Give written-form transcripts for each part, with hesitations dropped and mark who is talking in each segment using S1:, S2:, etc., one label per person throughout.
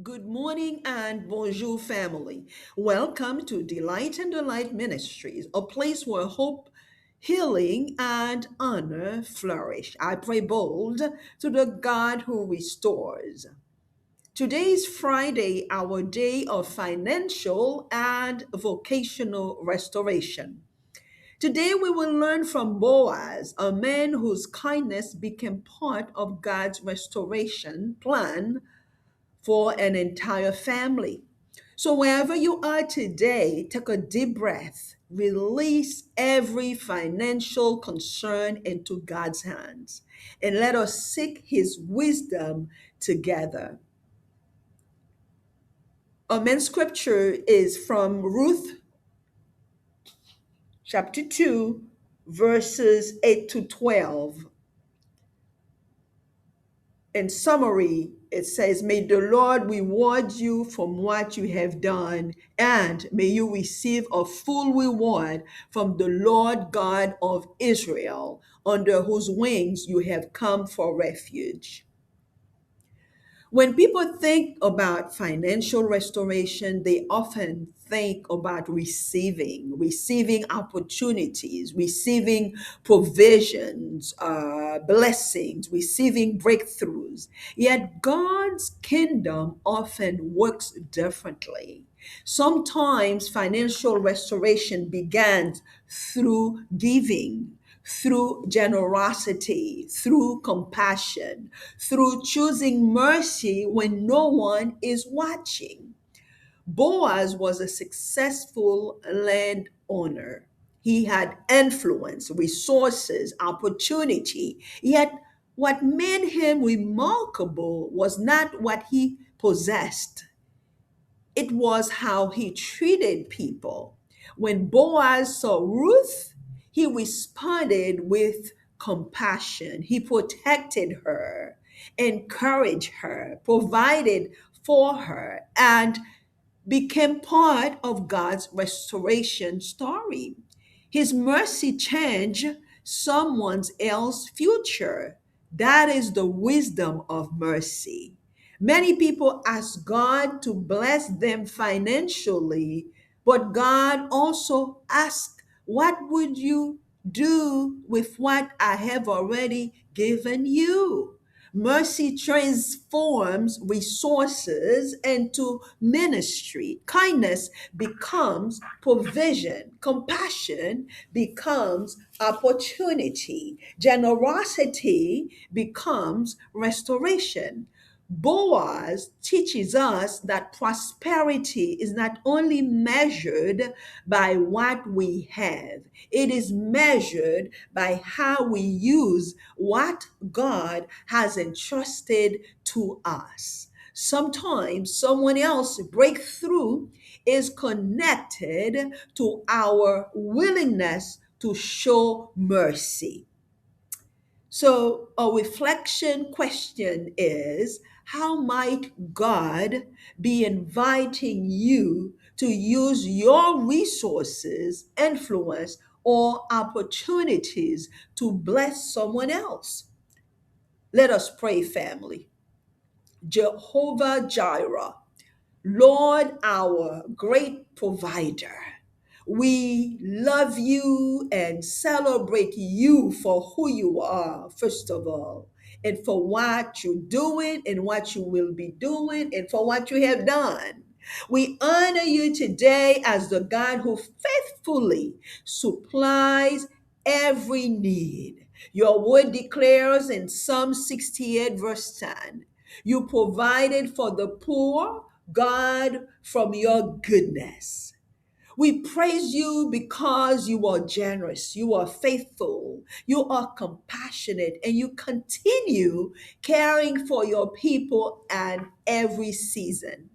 S1: Good morning and bonjour, family. Welcome to Delight and Delight Ministries, a place where hope, healing, and honor flourish. I pray bold to the God who restores. Today is Friday, our day of financial and vocational restoration. Today we will learn from Boaz, a man whose kindness became part of God's restoration plan for an entire family. So, wherever you are today, take a deep breath, release every financial concern into God's hands, and let us seek His wisdom together. Our main scripture is from Ruth chapter 2, verses 8 to 12. In summary, it says, May the Lord reward you from what you have done, and may you receive a full reward from the Lord God of Israel, under whose wings you have come for refuge. When people think about financial restoration, they often think about receiving opportunities, receiving provisions, blessings, receiving breakthroughs. Yet God's kingdom often works differently. Sometimes financial restoration begins through giving, through generosity, through compassion, through choosing mercy when no one is watching. Boaz was a successful landowner. He had influence, resources, opportunity. Yet, what made him remarkable was not what he possessed, it was how he treated people. When Boaz saw Ruth, he responded with compassion. He protected her, encouraged her, provided for her, and became part of God's restoration story. His mercy changed someone else's future. That is the wisdom of mercy. Many people ask God to bless them financially, but God also asks, What would you do with what I have already given you? Mercy transforms resources into ministry. Kindness becomes provision. Compassion becomes opportunity. Generosity becomes restoration. Boaz teaches us that prosperity is not only measured by what we have, it is measured by how we use what God has entrusted to us. Sometimes someone else's breakthrough is connected to our willingness to show mercy. So, a reflection question is, how might God be inviting you to use your resources, influence, or opportunities to bless someone else? Let us pray, family. Jehovah Jireh, Lord, our great provider, we love you and celebrate you for who you are, first of all, and for what you're doing and what you will be doing and for what you have done. We honor you today as the God who faithfully supplies every need. Your word declares in Psalm 68, verse 10, you provided for the poor, God, from your goodness. We praise you because you are generous, you are faithful, you are compassionate, and you continue caring for your people at every season.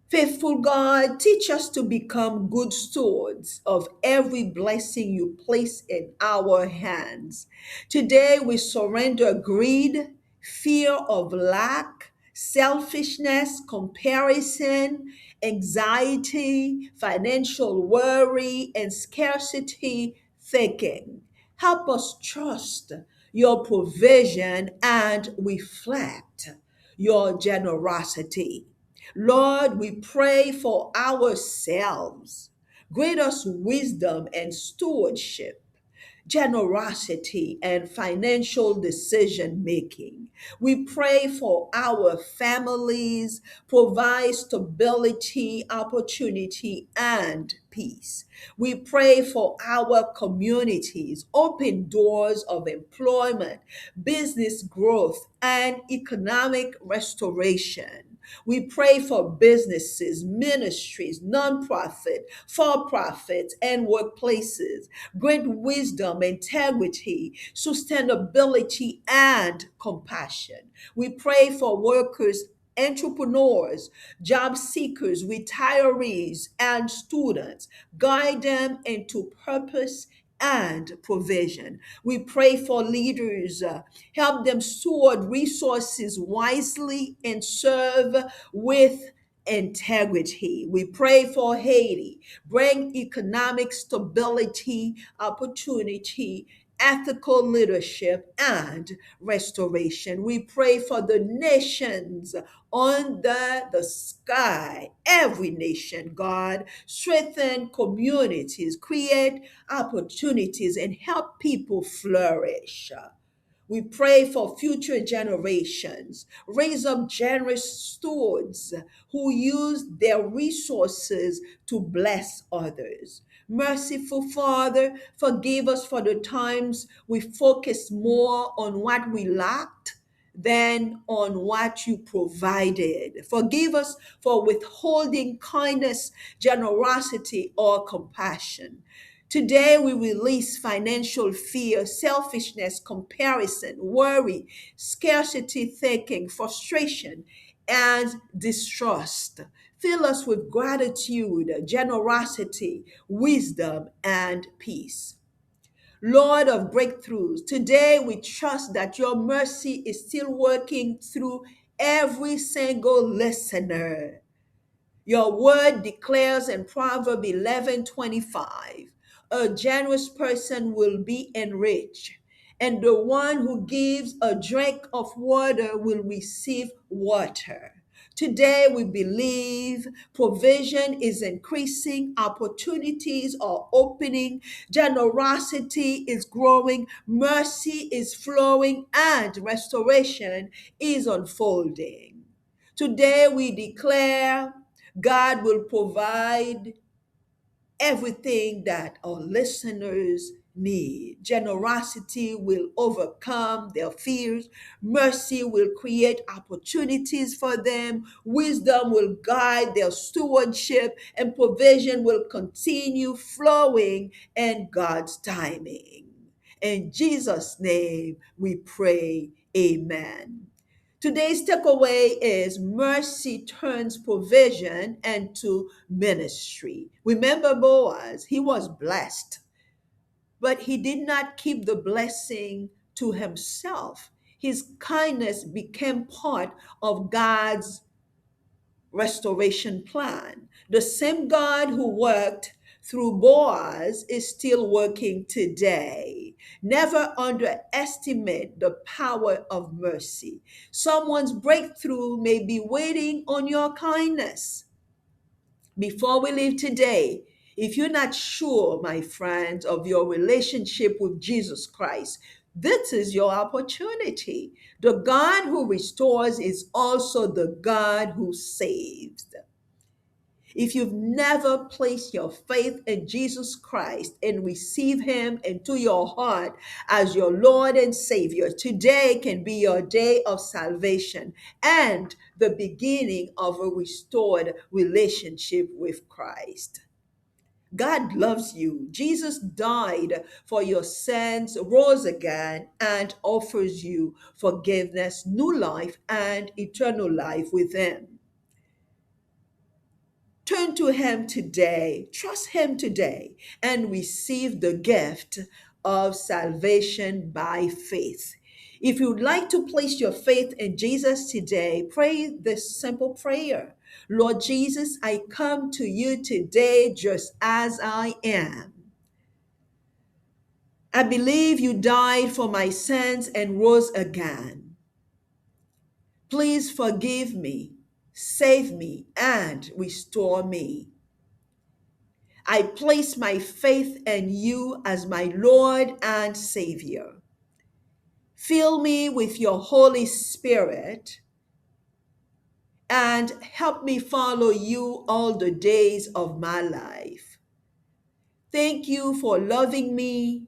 S1: Faithful God, teach us to become good stewards of every blessing you place in our hands. Today we surrender greed, fear of lack, selfishness, comparison, anxiety, financial worry, and scarcity thinking. Help us trust your provision and reflect your generosity. Lord, we pray for ourselves. Grant us wisdom and stewardship, generosity, and financial decision making. We pray for our families, provide stability, opportunity, and peace. We pray for our communities, open doors of employment, business growth, and economic restoration. We pray for businesses, ministries, nonprofit, for profits, and workplaces. Great wisdom, integrity, sustainability, and compassion. We pray for workers, entrepreneurs, job seekers, retirees, and students. Guide them into purpose and provision. We pray for leaders, help them steward resources wisely and serve with integrity. We pray for Haiti, bring economic stability, opportunity, ethical leadership, and restoration. We pray for the nations under the sky, every nation, God. Strengthen communities, create opportunities, and help people flourish. We pray for future generations. Raise up generous stewards who use their resources to bless others. Merciful Father, forgive us for the times we focus more on what we lacked than on what you provided. Forgive us for withholding kindness, generosity, or compassion. Today, we release financial fear, selfishness, comparison, worry, scarcity thinking, frustration, and distrust. Fill us with gratitude, generosity, wisdom, and peace. Lord of breakthroughs, today we trust that your mercy is still working through every single listener. Your word declares in Proverbs 11:25, a generous person will be enriched, and the one who gives a drink of water will receive water. Today, we believe provision is increasing, opportunities are opening, generosity is growing, mercy is flowing, and restoration is unfolding. Today, we declare God will provide everything that our listeners need. Generosity will overcome their fears. Mercy will create opportunities for them. Wisdom will guide their stewardship, and provision will continue flowing in God's timing. In Jesus' name we pray, amen. Today's takeaway is mercy turns provision into ministry. Remember Boaz, he was blessed, but he did not keep the blessing to himself. His kindness became part of God's restoration plan. The same God who worked through Boaz is still working today. Never underestimate the power of mercy. Someone's breakthrough may be waiting on your kindness. Before we leave today, if you're not sure, my friends, of your relationship with Jesus Christ, this is your opportunity. The God who restores is also the God who saves. If you've never placed your faith in Jesus Christ and receive him into your heart as your Lord and Savior, today can be your day of salvation and the beginning of a restored relationship with Christ. God loves you. Jesus died for your sins, rose again, and offers you forgiveness, new life, and eternal life with him. Turn to him today, trust him today, and receive the gift of salvation by faith. If you'd like to place your faith in Jesus today, pray this simple prayer. Lord Jesus, I come to you today just as I am. I believe you died for my sins and rose again. Please forgive me. save me, and restore me. I place my faith in you as my Lord and Savior. Fill me with your Holy Spirit and help me follow you all the days of my life. Thank you for loving me.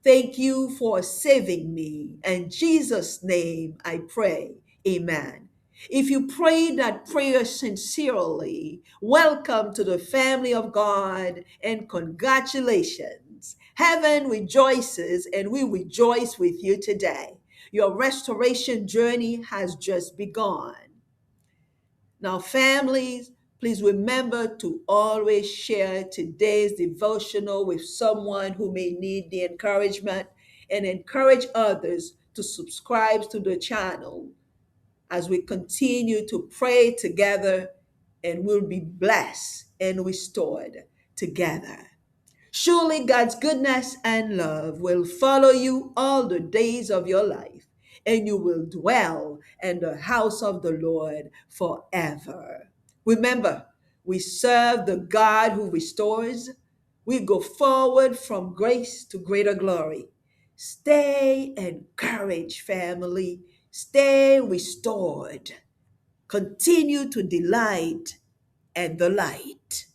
S1: Thank you for saving me. In Jesus' name I pray. Amen. If you pray that prayer sincerely, welcome to the family of God and congratulations. Heaven rejoices and we rejoice with you today. Your restoration journey has just begun. Now, families, please remember to always share today's devotional with someone who may need the encouragement and encourage others to subscribe to the channel as we continue to pray together and we'll be blessed and restored together. Surely God's goodness and love will follow you all the days of your life, and you will dwell in the house of the Lord forever. Remember, we serve the God who restores. We go forward from grace to greater glory. Stay encouraged, family. Stay restored. Continue to delight in the light.